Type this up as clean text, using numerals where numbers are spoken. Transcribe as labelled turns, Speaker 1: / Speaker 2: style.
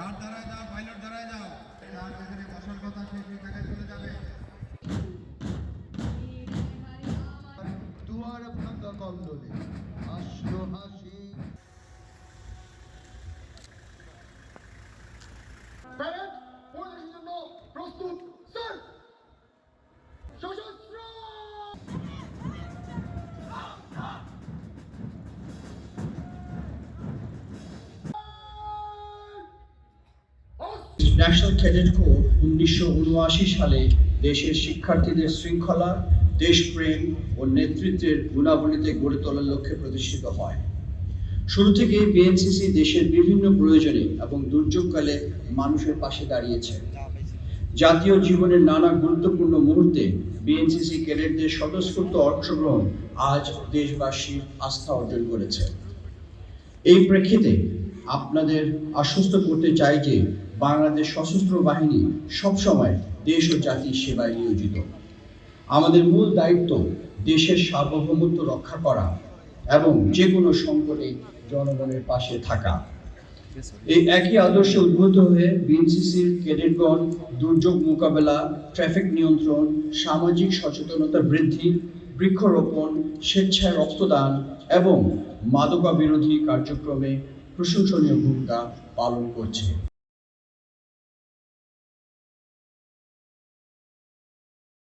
Speaker 1: Guard দাঁড়ায় যাও, pilot দাঁড়ায় যাও। আর যেখানে বসার কথা সেই জায়গায় চলে যাবে। দুয়ার ভাঙ্গা কন্দলে আসলো হাসি। প্যারেড পরিবেশের জন্য প্রস্তুত স্যার। সশস্ত্র
Speaker 2: ন্যাশনাল ক্যাডেট কোর 1979 সালে দেশের শিক্ষার্থীদের শৃঙ্খলা, দেশপ্রেম ও নেতৃত্বের গুণাবলীতে গড়ে তোলার লক্ষ্যে প্রতিষ্ঠিত হয়। শুরু থেকে বিএনসিসি দেশের বিভিন্ন প্রয়োজনে এবং দুর্যোগকালে মানুষের পাশে দাঁড়িয়েছে। জাতীয় জীবনের নানা গুরুত্বপূর্ণ মুহূর্তে বিএনসিসি ক্যাডেটদের স্বতঃস্ফূর্ত অংশগ্রহণ আজ দেশবাসীর আস্থা অর্জন করেছে। এই প্রেক্ষিতে আপনাদের আশ্বস্ত করতে চাই যে বাংলাদেশ সশস্ত্র বাহিনী সবসময় দেশ ও জাতির সেবায় নিয়োজিত। আমাদের মূল দায়িত্ব দেশের সার্বভৌমত্ব রক্ষা করা এবং যে কোনো সংকটে জনগণের পাশে থাকা। এই একই আদর্শে উদ্বুদ্ধ হয়ে বিএনসিসির ক্যাডেটগণ দুর্যোগ মোকাবেলা, ট্রাফিক নিয়ন্ত্রণ, সামাজিক সচেতনতা বৃদ্ধি, বৃক্ষরোপণ, স্বেচ্ছায় রক্তদান এবং মাদকা বিরোধী কার্যক্রমে প্রশংসনীয় ভূমিকা পালন করছে।